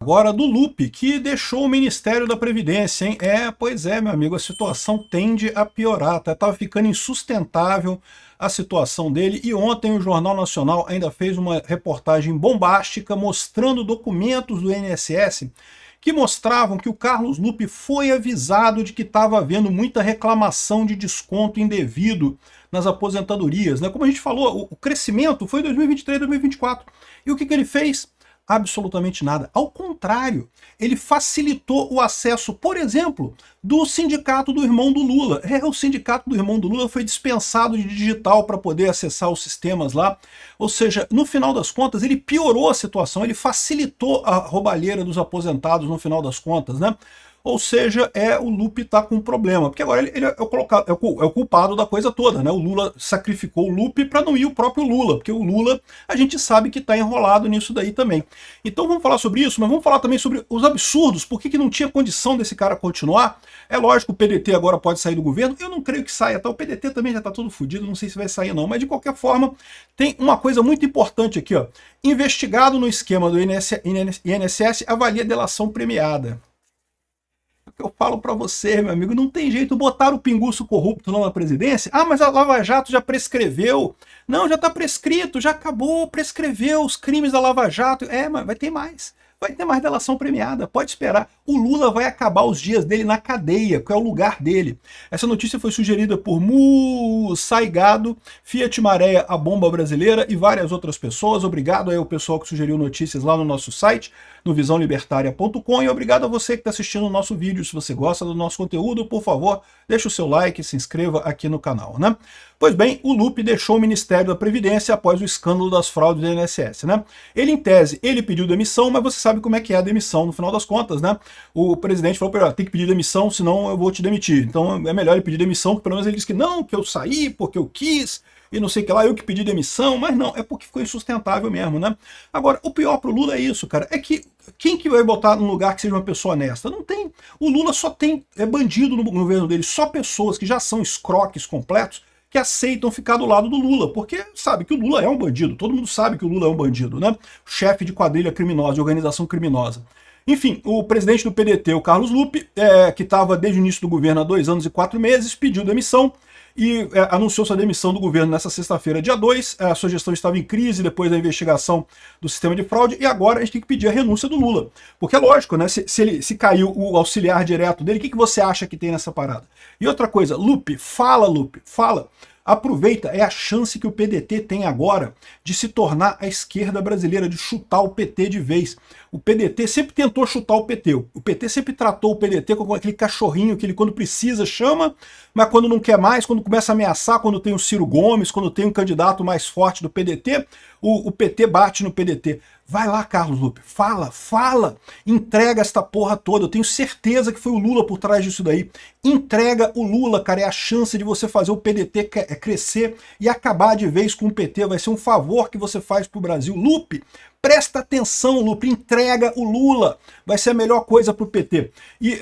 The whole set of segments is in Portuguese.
Agora do Lupe, que deixou o Ministério da Previdência, hein? Pois é, meu amigo, a situação tende a piorar, tá? Tava ficando insustentável a situação dele, e ontem o Jornal Nacional ainda fez uma reportagem bombástica mostrando documentos do INSS que mostravam que o Carlos Lupe foi avisado de que estava havendo muita reclamação de desconto indevido nas aposentadorias, né? Como a gente falou, o crescimento foi 2023, 2024. E o que ele fez? Absolutamente nada. Ao contrário, ele facilitou o acesso, por exemplo, do sindicato do irmão do Lula. O sindicato do irmão do Lula foi dispensado de digital para poder acessar os sistemas lá. Ou seja, no final das contas, ele piorou a situação, ele facilitou a roubalheira dos aposentados no final das contas, né? Ou seja, o Lupe está com um problema, porque agora ele é o culpado da coisa toda, né? O Lula sacrificou o Lupe para não ir o próprio Lula, porque o Lula a gente sabe que está enrolado nisso daí também. Então vamos falar sobre isso, mas vamos falar também sobre os absurdos, por que não tinha condição desse cara continuar. É lógico, o PDT agora pode sair do governo, eu não creio que saia, tá? O PDT também já está todo fodido, não sei se vai sair não, mas de qualquer forma, tem uma coisa muito importante aqui, ó. Investigado no esquema do INSS avalia delação premiada. Eu falo para você, meu amigo, não tem jeito, botar o pinguço corrupto lá na presidência. Ah, mas a Lava Jato já prescreveu. Não, já está prescrito, já acabou, prescreveu os crimes da Lava Jato. Mas vai ter mais. Vai ter mais delação premiada, pode esperar. O Lula vai acabar os dias dele na cadeia, que é o lugar dele. Essa notícia foi sugerida por Saigado, Fiat Maré, a bomba brasileira e várias outras pessoas. Obrigado aí ao pessoal que sugeriu notícias lá no nosso site, no visãolibertaria.com, e obrigado a você que está assistindo o nosso vídeo. Se você gosta do nosso conteúdo, por favor, deixa o seu like e se inscreva aqui no canal, né? Pois bem, o Lupe deixou o Ministério da Previdência após o escândalo das fraudes do INSS, né? Ele, em tese, ele pediu demissão, mas você sabe como é que é a demissão no final das contas, né? O presidente falou para ele, tem que pedir demissão, senão eu vou te demitir. Então é melhor ele pedir demissão, que pelo menos ele disse que não, que eu saí porque eu quis, e não sei o que lá, eu que pedi demissão, mas não, é porque ficou insustentável mesmo, né? Agora, o pior pro Lula é isso, cara, é que quem que vai botar num lugar que seja uma pessoa honesta? Não tem. O Lula só tem bandido no governo dele, só pessoas que já são escroques completos, que aceitam ficar do lado do Lula, porque sabe que o Lula é um bandido, todo mundo sabe que o Lula é um bandido, né? Chefe de quadrilha criminosa, de organização criminosa. Enfim, o presidente do PDT, o Carlos Lupe, que estava desde o início do governo há 2 anos e 4 meses, pediu demissão e anunciou sua demissão do governo nessa sexta-feira, dia 2. A sua gestão estava em crise depois da investigação do sistema de fraude, e agora a gente tem que pedir a renúncia do Lula. Porque é lógico, né? Se caiu o auxiliar direto dele, o que você acha que tem nessa parada? E outra coisa, Lupe, fala. Aproveita, é a chance que o PDT tem agora de se tornar a esquerda brasileira, de chutar o PT de vez. O PDT sempre tentou chutar o PT. O PT sempre tratou o PDT como aquele cachorrinho que ele, quando precisa, chama, mas quando não quer mais, quando começa a ameaçar, quando tem o Ciro Gomes, quando tem um candidato mais forte do PDT, o PT bate no PDT. Vai lá, Carlos Lupe, fala, entrega esta porra toda. Eu tenho certeza que foi o Lula por trás disso daí. Entrega o Lula, cara, é a chance de você fazer o PDT crescer e acabar de vez com o PT. Vai ser um favor que você faz pro Brasil. Lupe, presta atenção, Lupe, entrega o Lula. Vai ser a melhor coisa pro PT. E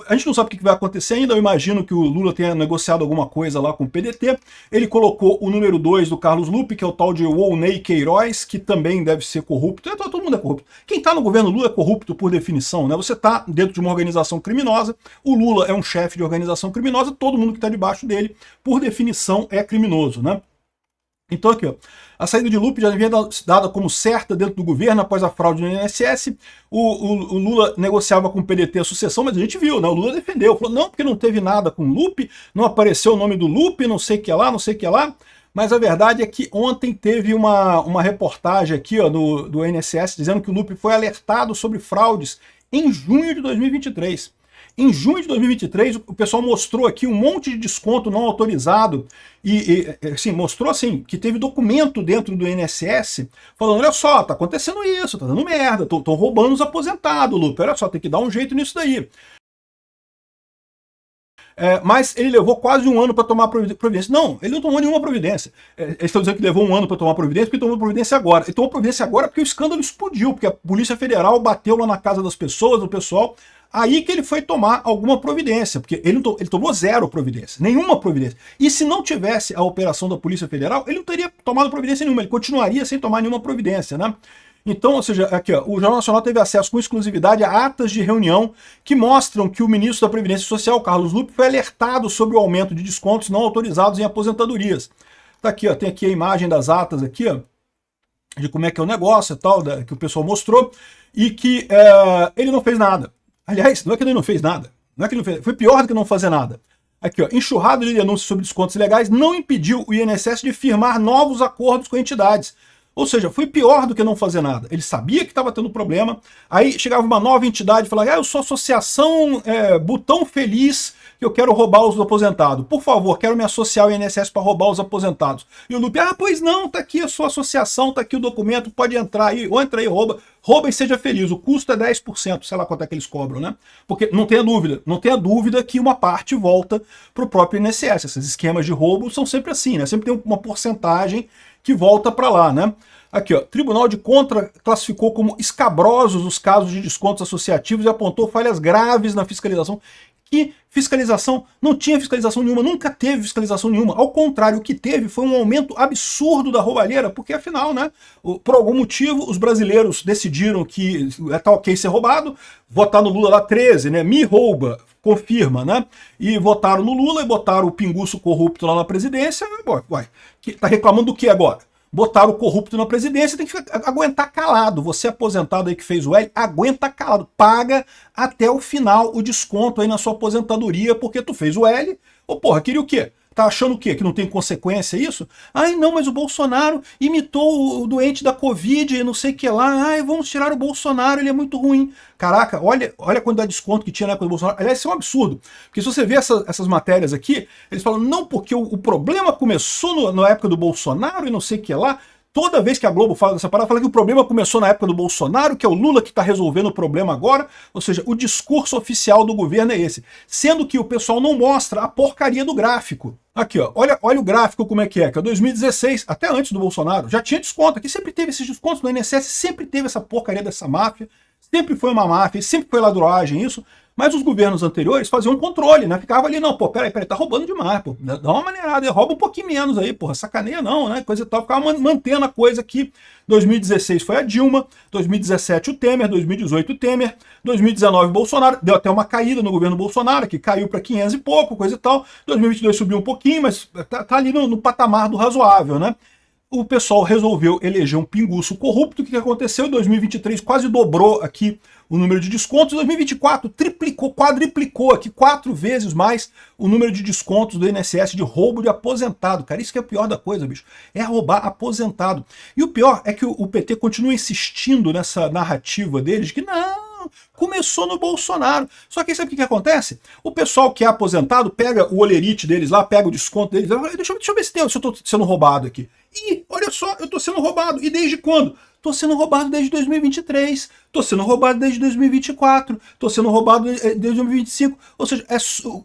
a gente não sabe o que vai acontecer ainda. Eu imagino que o Lula tenha negociado alguma coisa lá com o PDT. Ele colocou o número 2 do Carlos Lupe, que é o tal de Volney Queiroz, que também deve ser corrupto. Todo mundo é corrupto. Quem tá no governo Lula é corrupto por definição, né? Você tá dentro de uma organização criminosa, o Lula é um chefe de organização criminosa, todo mundo que tá debaixo dele, por definição, é criminoso, né? Então aqui, ó, a saída de Lupe já havia dada como certa dentro do governo após a fraude no INSS. O Lula negociava com o PDT a sucessão, mas a gente viu, né? O Lula defendeu, falou, não, porque não teve nada com o Lupe, não apareceu o nome do Lupe, não sei o que lá, não sei o que lá. Mas a verdade é que ontem teve uma reportagem aqui, ó, do INSS dizendo que o Lupe foi alertado sobre fraudes em junho de 2023. Em junho de 2023, o pessoal mostrou aqui um monte de desconto não autorizado e assim, mostrou assim, que teve documento dentro do INSS falando, olha só, tá acontecendo isso, tá dando merda, estão roubando os aposentados, Lupe, olha só, tem que dar um jeito nisso daí. Mas ele levou quase 1 ano para tomar providência. Não, ele não tomou nenhuma providência. Eles estão dizendo que levou 1 ano para tomar providência porque tomou providência agora. Ele tomou providência agora porque o escândalo explodiu, porque a Polícia Federal bateu lá na casa das pessoas, do pessoal. Aí que ele foi tomar alguma providência, porque ele tomou 0 providência, nenhuma providência. E se não tivesse a operação da Polícia Federal, ele não teria tomado providência nenhuma, ele continuaria sem tomar nenhuma providência, né? Então, ou seja, aqui, ó, o Jornal Nacional teve acesso com exclusividade a atas de reunião que mostram que o ministro da Previdência Social, Carlos Lupe, foi alertado sobre o aumento de descontos não autorizados em aposentadorias. Tá aqui, ó, tem aqui a imagem das atas aqui, ó, de como é que é o negócio e tal, que o pessoal mostrou, e que ele não fez nada. Aliás, não é que ele não fez nada, não é que ele não fez, foi pior do que não fazer nada. Aqui, ó, enxurrada de denúncias sobre descontos ilegais não impediu o INSS de firmar novos acordos com entidades. Ou seja, foi pior do que não fazer nada. Ele sabia que estava tendo problema, aí chegava uma nova entidade e falava, eu sou associação Botão Feliz, que eu quero roubar os aposentados. Por favor, quero me associar ao INSS para roubar os aposentados. E o Lupe, pois não, tá aqui a sua associação, tá aqui o documento, pode entrar aí, ou entra aí, rouba e seja feliz. O custo é 10%, sei lá quanto é que eles cobram, né? Porque não tenha dúvida que uma parte volta para o próprio INSS. Esses esquemas de roubo são sempre assim, né? Sempre tem uma porcentagem que volta para lá, né? Aqui, ó, Tribunal de Contas classificou como escabrosos os casos de descontos associativos e apontou falhas graves na fiscalização. Que fiscalização? Não tinha fiscalização nenhuma, nunca teve fiscalização nenhuma. Ao contrário, o que teve foi um aumento absurdo da roubalheira, porque afinal, né, por algum motivo, os brasileiros decidiram que tá ok ser roubado, votar no Lula lá 13, né, me rouba, confirma, né, e votaram no Lula e botaram o pinguço corrupto lá na presidência, uai, tá reclamando do que agora? Botaram o corrupto na presidência, tem que aguentar calado. Você aposentado aí que fez o L, aguenta calado. Paga até o final o desconto aí na sua aposentadoria, porque tu fez o L. Ô porra, queria o quê? Tá achando o quê? Que não tem consequência isso? Ai não, mas o Bolsonaro imitou o doente da Covid e não sei o que lá. Ai, vamos tirar o Bolsonaro, ele é muito ruim. Caraca, olha a quantidade de desconto que tinha na época do Bolsonaro. Aliás, isso é um absurdo. Porque se você vê essas matérias aqui, eles falam, não, porque o problema começou na época do Bolsonaro e não sei o que lá. Toda vez que a Globo fala dessa parada, fala que o problema começou na época do Bolsonaro, que é o Lula que está resolvendo o problema agora. Ou seja, o discurso oficial do governo é esse. Sendo que o pessoal não mostra a porcaria do gráfico. Aqui, ó, olha o gráfico como é, que é 2016, até antes do Bolsonaro, já tinha desconto. Aqui sempre teve esses descontos no INSS, sempre teve essa porcaria dessa máfia. Sempre foi uma máfia, sempre foi ladroagem isso. Mas os governos anteriores faziam um controle, né? Ficava ali, não, pô, peraí, tá roubando demais, pô. Dá uma maneirada, rouba um pouquinho menos aí, porra, sacaneia não, né? Coisa e tal. Ficava mantendo a coisa aqui. 2016 foi a Dilma, 2017 o Temer, 2018 o Temer, 2019 o Bolsonaro. Deu até uma caída no governo Bolsonaro, que caiu para 500 e pouco, coisa e tal. 2022 subiu um pouquinho, mas tá ali no patamar do razoável, né? O pessoal resolveu eleger um pinguço corrupto. O que aconteceu? Em 2023 quase dobrou aqui o número de descontos. Em 2024 triplicou, quadriplicou aqui 4 vezes mais o número de descontos do INSS de roubo de aposentado. Cara, isso que é o pior da coisa, bicho. É roubar aposentado. E o pior é que o PT continua insistindo nessa narrativa deles de que não, começou no Bolsonaro. Só que aí sabe o que acontece? O pessoal que é aposentado pega o olerite deles lá, pega o desconto deles, deixa eu ver se eu tô sendo roubado aqui. Ih, olha só, eu tô sendo roubado. E desde quando? Tô sendo roubado desde 2023, tô sendo roubado desde 2024, tô sendo roubado desde 2025. Ou seja,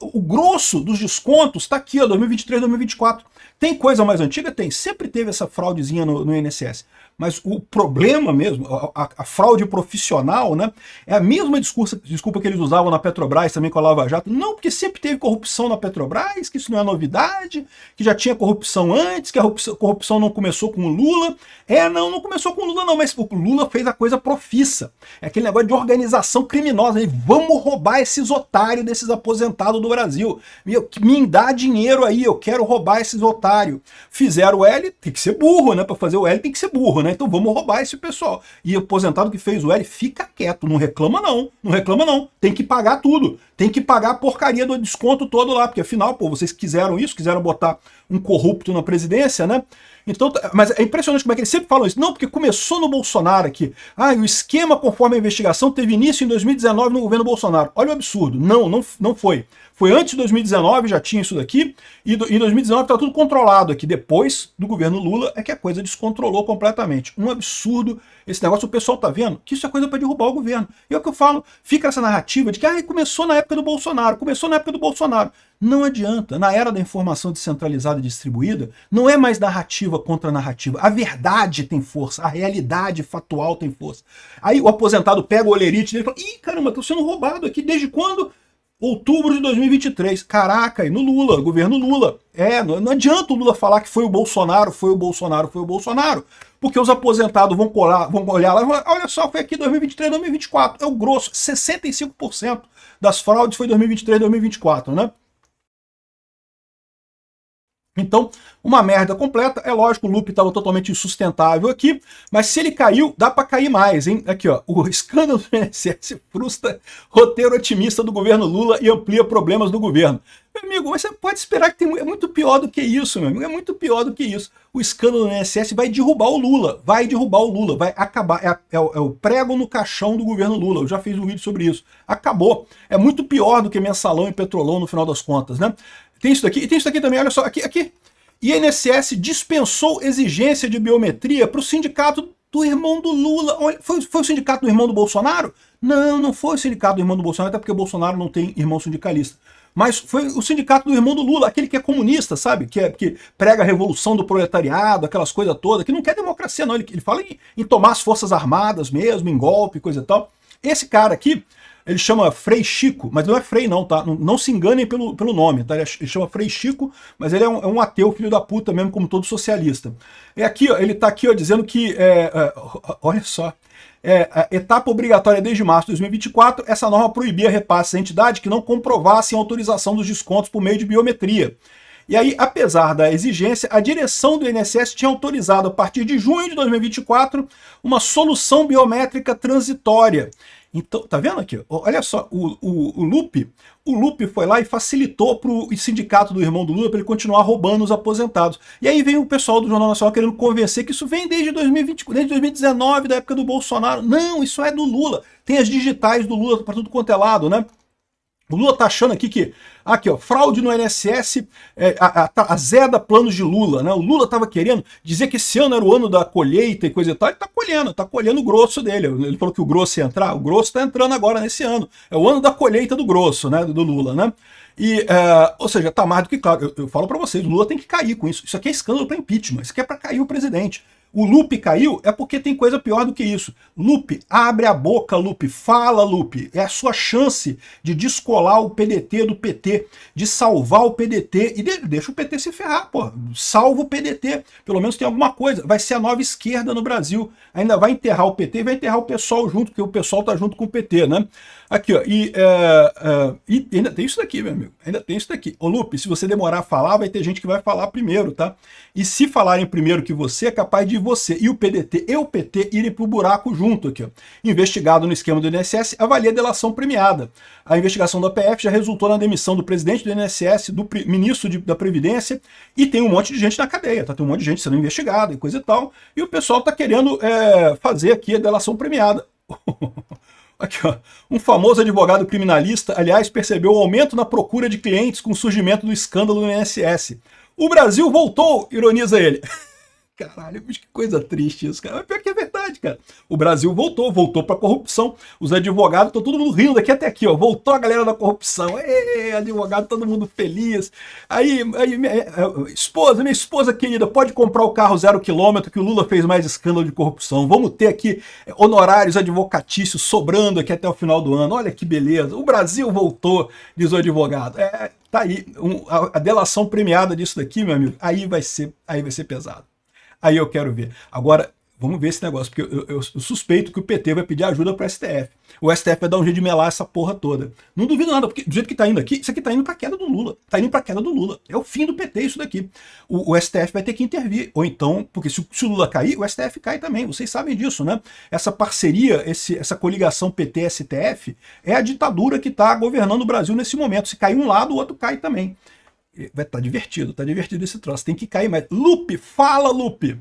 o grosso dos descontos tá aqui, ó, 2023, 2024. Tem coisa mais antiga? Tem. Sempre teve essa fraudezinha no INSS. Mas o problema mesmo, a fraude profissional, né, é a mesma desculpa que eles usavam na Petrobras também com a Lava Jato. Não, porque sempre teve corrupção na Petrobras, que isso não é novidade, que já tinha corrupção antes, que a corrupção não começou com o Lula. Não começou com o Lula não, mas o Lula fez a coisa profissa. É aquele negócio de organização criminosa. Vamos roubar esses otários desses aposentados do Brasil. Me dá dinheiro aí, eu quero roubar esses otários. Fizeram o L, tem que ser burro, né? Para fazer o L tem que ser burro, né? Então vamos roubar esse pessoal. E o aposentado que fez o L fica quieto, não reclama não, não reclama não. Tem que pagar tudo, tem que pagar a porcaria do desconto todo lá, porque afinal, pô, vocês quiseram isso, quiseram botar um corrupto na presidência, né? Então, mas é impressionante como é que eles sempre falam isso. Não, porque começou no Bolsonaro aqui. O esquema conforme a investigação teve início em 2019 no governo Bolsonaro. Olha o absurdo. Não foi. Foi antes de 2019, já tinha isso daqui, e em 2019 está tudo controlado aqui. Depois do governo Lula é que a coisa descontrolou completamente. Um absurdo esse negócio. O pessoal tá vendo que isso é coisa para derrubar o governo. E é o que eu falo, fica essa narrativa de que começou na época do Bolsonaro, começou na época do Bolsonaro. Não adianta. Na era da informação descentralizada e distribuída, não é mais narrativa contra narrativa. A verdade tem força, a realidade fatual tem força. Aí o aposentado pega o olerite dele e fala, ih, caramba, tô sendo roubado aqui, desde quando? Outubro de 2023. Caraca, e no Lula, governo Lula. Não adianta o Lula falar que foi o Bolsonaro, foi o Bolsonaro, foi o Bolsonaro, porque os aposentados vão olhar lá e falar, olha só, foi aqui 2023, 2024. É o grosso, 65% das fraudes foi 2023, 2024, né? Então, uma merda completa. É lógico, o loop estava totalmente insustentável aqui, mas se ele caiu, dá para cair mais, hein? Aqui, ó, o escândalo do INSS frustra roteiro otimista do governo Lula e amplia problemas do governo. Meu amigo, você pode esperar que é muito pior do que isso, meu amigo, é muito pior do que isso. O escândalo do INSS vai derrubar o Lula, vai acabar, é o prego no caixão do governo Lula, eu já fiz um vídeo sobre isso. Acabou. É muito pior do que mensalão e petrolão no final das contas, né? Tem isso daqui, e tem isso aqui também, olha só, aqui. INSS dispensou exigência de biometria para o sindicato do irmão do Lula. Foi o sindicato do irmão do Bolsonaro? Não, não foi o sindicato do irmão do Bolsonaro, até porque o Bolsonaro não tem irmão sindicalista. Mas foi o sindicato do irmão do Lula, aquele que é comunista, sabe? Que prega a revolução do proletariado, aquelas coisas todas, que não quer democracia, não. Ele fala em tomar as forças armadas mesmo, em golpe, coisa e tal. Esse cara aqui, ele chama Frei Chico, mas não é Frei não, tá? Não se enganem pelo nome, tá? Ele chama Frei Chico, mas ele é um ateu, filho da puta mesmo, como todo socialista. Aqui, ó, ele tá aqui, ó, dizendo que, olha só, etapa obrigatória desde março de 2024, essa norma proibia repasses à entidade que não comprovassem a autorização dos descontos por meio de biometria. E aí, apesar da exigência, a direção do INSS tinha autorizado, a partir de junho de 2024, uma solução biométrica transitória. Então, tá vendo aqui? Olha só, o Lupe foi lá e facilitou para o sindicato do irmão do Lula para ele continuar roubando os aposentados. E aí vem o pessoal do Jornal Nacional querendo convencer que isso vem desde 2020, desde 2019, da época do Bolsonaro. Não, isso é do Lula. Tem as digitais do Lula para tudo quanto é lado, né? O Lula tá achando aqui ó, fraude no INSS, azeda planos de Lula, né? O Lula tava querendo dizer que esse ano era o ano da colheita e coisa e tal, ele tá colhendo o grosso dele. Ele falou que o grosso ia entrar, o grosso tá entrando agora nesse ano. É o ano da colheita do grosso, né? Do Lula, né? Ou seja, tá mais do que claro. Eu falo para vocês, o Lula tem que cair com isso. Isso aqui é escândalo para impeachment, isso aqui é para cair o presidente. O Lupe caiu é porque tem coisa pior do que isso. Lupe, abre a boca, Lupe, fala, Lupe. É a sua chance de descolar o PDT do PT, de salvar o PDT e deixa o PT se ferrar, pô. Salva o PDT, pelo menos tem alguma coisa. Vai ser a nova esquerda no Brasil. Ainda vai enterrar o PT e vai enterrar o pessoal junto, porque o pessoal tá junto com o PT, né? Aqui, ó, e ainda tem isso daqui, meu amigo, ainda tem isso daqui. Ô Lupe, se você demorar a falar, vai ter gente que vai falar primeiro, tá? E se falarem primeiro que você, é capaz de você e o PDT e o PT irem pro buraco junto aqui, ó. Investigado no esquema do INSS, avalia a delação premiada. A investigação da PF já resultou na demissão do presidente do INSS, do ministro da Previdência, e tem um monte de gente na cadeia, tá? Tem um monte de gente sendo investigada e coisa e tal, e o pessoal tá querendo fazer aqui a delação premiada. Aqui, ó. Um famoso advogado criminalista, aliás, percebeu o aumento na procura de clientes com o surgimento do escândalo no INSS. O Brasil voltou, ironiza ele. Caralho, que coisa triste isso, cara. Mas pior que é verdade, cara. O Brasil voltou pra corrupção. Os advogados estão todo mundo rindo daqui até aqui, ó. Voltou a galera da corrupção. Ê, advogado, todo mundo feliz. Aí minha esposa querida, pode comprar o carro 0 km que o Lula fez mais escândalo de corrupção. Vamos ter aqui honorários advocatícios sobrando aqui até o final do ano. Olha que beleza. O Brasil voltou, diz o advogado. Tá aí. A delação premiada disso daqui, meu amigo, aí vai ser pesado. Aí eu quero ver. Agora, vamos ver esse negócio, porque eu suspeito que o PT vai pedir ajuda para o STF. O STF vai dar um jeito de melar essa porra toda. Não duvido nada, porque do jeito que tá indo aqui, isso aqui tá indo pra queda do Lula. Tá indo pra queda do Lula. É o fim do PT isso daqui. O STF vai ter que intervir. Ou então, porque se o Lula cair, o STF cai também. Vocês sabem disso, né? Essa parceria, essa coligação PT-STF, é a ditadura que tá governando o Brasil nesse momento. Se cair um lado, o outro cai também. Vai estar divertido esse troço. Tem que cair mais. Lupe, fala, Lupe!